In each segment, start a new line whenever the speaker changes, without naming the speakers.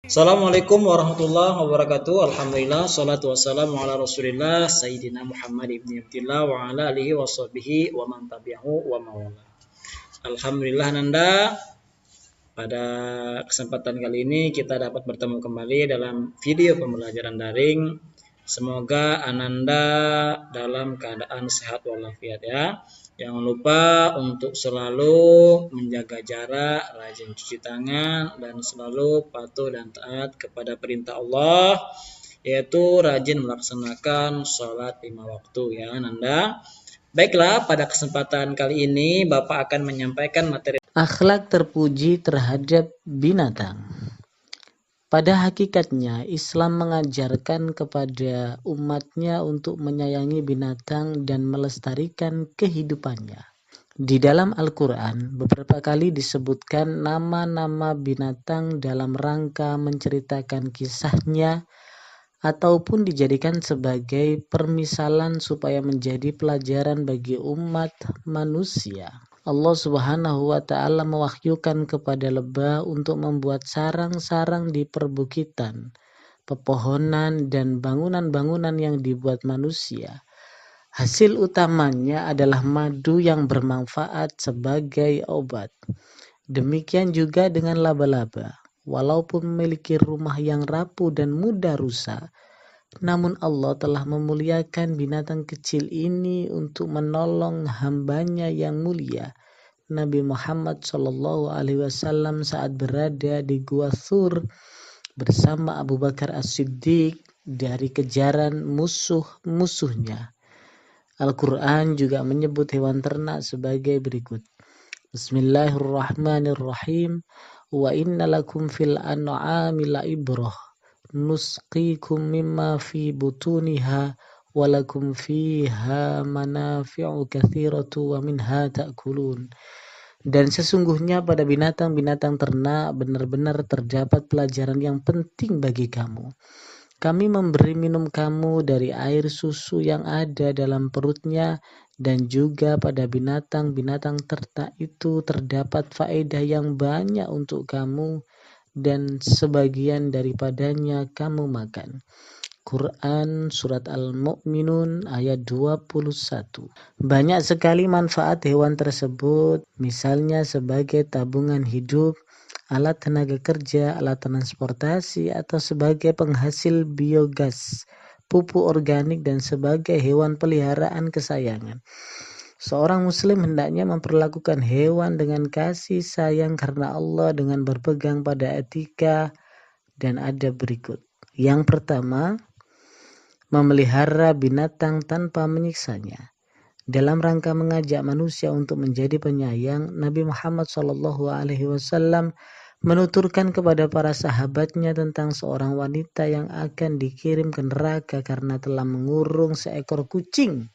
Assalamualaikum warahmatullahi wabarakatuh. Alhamdulillah, salatu wassalamu ala rasulillah Sayyidina Muhammad ibn Abdillah wa ala alihi wa sahbihi wa man tabi'ahu wa mawala. Alhamdulillah Nanda, pada kesempatan kali ini kita dapat bertemu kembali dalam video pembelajaran daring. Semoga Ananda dalam keadaan sehat walafiat ya. Jangan lupa untuk selalu menjaga jarak, rajin cuci tangan, dan selalu patuh dan taat kepada perintah Allah, yaitu rajin melaksanakan sholat 5 waktu ya Nanda. Baiklah, pada kesempatan kali ini Bapak akan menyampaikan materi
Akhlak terpuji terhadap binatang. Pada hakikatnya, Islam mengajarkan kepada umatnya untuk menyayangi binatang dan melestarikan kehidupannya. Di dalam Al-Quran, beberapa kali disebutkan nama-nama binatang dalam rangka menceritakan kisahnya ataupun dijadikan sebagai permisalan supaya menjadi pelajaran bagi umat manusia. Allah Subhanahu wa Ta'ala mewahyukan kepada lebah untuk membuat sarang-sarang di perbukitan, pepohonan, dan bangunan-bangunan yang dibuat manusia. Hasil utamanya adalah madu yang bermanfaat sebagai obat. Demikian juga dengan laba-laba. Walaupun memiliki rumah yang rapuh dan mudah rusak, namun Allah telah memuliakan binatang kecil ini untuk menolong hambanya yang mulia, Nabi Muhammad SAW, saat berada di Gua Thur bersama Abu Bakar As-Siddiq dari kejaran musuh-musuhnya. Al-Quran juga menyebut hewan ternak sebagai berikut. Bismillahirrahmanirrahim. Wa inna lakum fil an'ami la'ibrah. Nusqikum mimma fi butuniha walakum fiha manafi'u katsiratu wa minha ta'kulun. Dan sesungguhnya pada binatang-binatang ternak benar-benar terdapat pelajaran yang penting bagi kamu. Kami memberi minum kamu dari air susu yang ada dalam perutnya, dan juga pada binatang-binatang ternak itu terdapat faedah yang banyak untuk kamu, dan sebagian daripadanya kamu makan. Quran Surat Al-Mu'minun ayat 21. Banyak sekali manfaat hewan tersebut, misalnya sebagai tabungan hidup, alat tenaga kerja, alat transportasi, atau sebagai penghasil biogas, pupuk organik, dan sebagai hewan peliharaan kesayangan. Seorang muslim hendaknya memperlakukan hewan dengan kasih sayang karena Allah dengan berpegang pada etika dan adab berikut. Yang pertama, memelihara binatang tanpa menyiksanya. Dalam rangka mengajak manusia untuk menjadi penyayang, Nabi Muhammad SAW menuturkan kepada para sahabatnya tentang seorang wanita yang akan dikirim ke neraka karena telah mengurung seekor kucing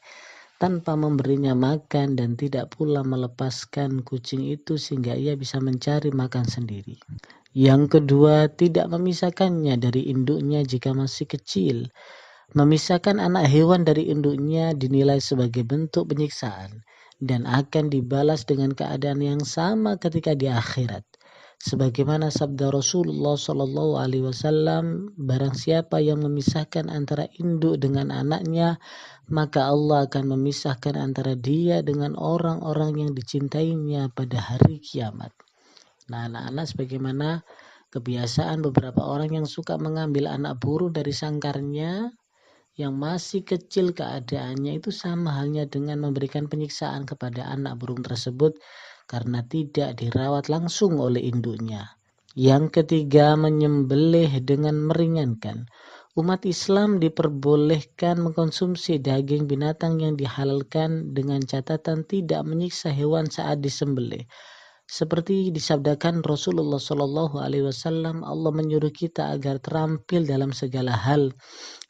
tanpa memberinya makan dan tidak pula melepaskan kucing itu sehingga ia bisa mencari makan sendiri. Yang kedua, tidak memisahkannya dari induknya jika masih kecil. Memisahkan anak hewan dari induknya dinilai sebagai bentuk penyiksaan dan akan dibalas dengan keadaan yang sama ketika di akhirat. Sebagaimana sabda Rasulullah SAW, barang siapa yang memisahkan antara induk dengan anaknya, maka Allah akan memisahkan antara dia dengan orang-orang yang dicintainya pada hari kiamat. Nah, anak-anak, sebagaimana kebiasaan beberapa orang yang suka mengambil anak burung dari sangkarnya yang masih kecil, keadaannya itu sama halnya dengan memberikan penyiksaan kepada anak burung tersebut karena tidak dirawat langsung oleh induknya. Yang ketiga, menyembelih dengan meringankan. Umat Islam diperbolehkan mengkonsumsi daging binatang yang dihalalkan dengan catatan tidak menyiksa hewan saat disembelih. Seperti disabdakan Rasulullah SAW, Allah menyuruh kita agar terampil dalam segala hal,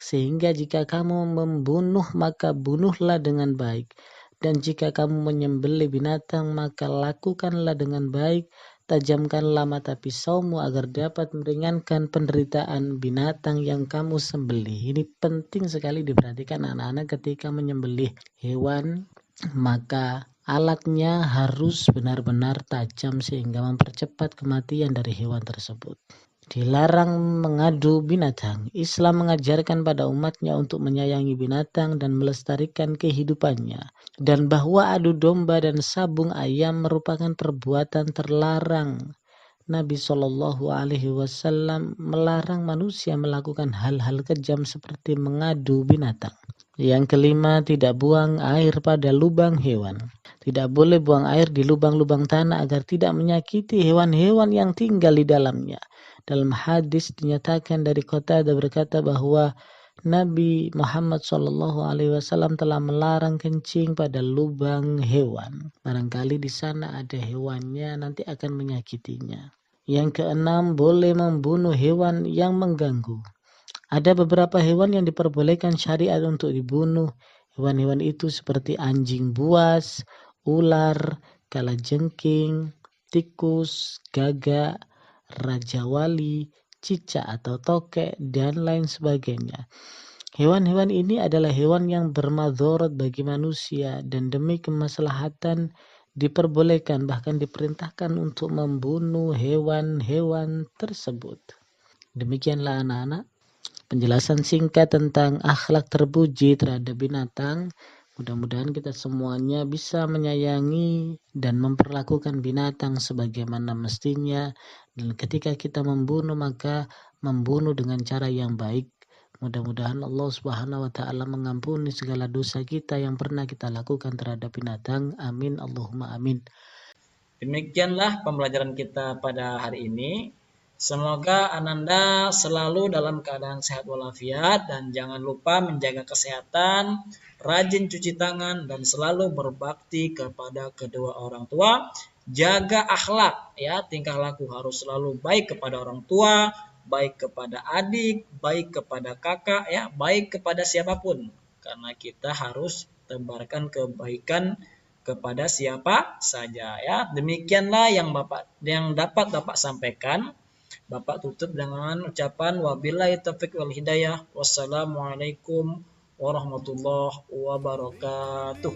sehingga jika kamu membunuh maka bunuhlah dengan baik, dan jika kamu menyembelih binatang maka lakukanlah dengan baik. Tajamkanlah mata pisaumu agar dapat meringankan penderitaan binatang yang kamu sembelih. Ini penting sekali diperhatikan anak-anak ketika menyembelih hewan, maka alatnya harus benar-benar tajam sehingga mempercepat kematian dari hewan tersebut. Dilarang mengadu binatang. Islam mengajarkan pada umatnya untuk menyayangi binatang dan melestarikan kehidupannya. Dan bahwa adu domba dan sabung ayam merupakan perbuatan terlarang. Nabi Shallallahu Alaihi Wasallam melarang manusia melakukan hal-hal kejam seperti mengadu binatang. Yang kelima, tidak buang air pada lubang hewan. Tidak boleh buang air di lubang-lubang tanah agar tidak menyakiti hewan-hewan yang tinggal di dalamnya. Dalam hadis dinyatakan dari Qatadah berkata bahwa Nabi Muhammad SAW telah melarang kencing pada lubang hewan. Barangkali di sana ada hewannya, nanti akan menyakitinya. Yang keenam, boleh membunuh hewan yang mengganggu. Ada beberapa hewan yang diperbolehkan syariat untuk dibunuh. Hewan-hewan itu seperti anjing buas, ular, kalajengking, tikus, gagak, raja wali, cicak atau tokek, dan lain sebagainya. Hewan-hewan ini adalah hewan yang bermadharat bagi manusia dan demi kemaslahatan diperbolehkan bahkan diperintahkan untuk membunuh hewan-hewan tersebut. Demikianlah anak-anak penjelasan singkat tentang akhlak terpuji terhadap binatang. Mudah-mudahan kita semuanya bisa menyayangi dan memperlakukan binatang sebagaimana mestinya. Dan ketika kita membunuh, maka membunuh dengan cara yang baik. Mudah-mudahan Allah Subhanahu wa Ta'ala mengampuni segala dosa kita yang pernah kita lakukan terhadap binatang. Amin. Allahumma amin.
Demikianlah pembelajaran kita pada hari ini. Semoga Ananda selalu dalam keadaan sehat walafiat dan jangan lupa menjaga kesehatan, rajin cuci tangan dan selalu berbakti kepada kedua orang tua. Jaga akhlak ya, tingkah laku harus selalu baik kepada orang tua, baik kepada adik, baik kepada kakak ya, baik kepada siapapun. Karena kita harus tebarkan kebaikan kepada siapa saja ya. Demikianlah yang dapat Bapak sampaikan. Bapak tutup dengan ucapan wabillahi taufiq wal hidayah. Wassalamualaikum warahmatullahi wabarakatuh.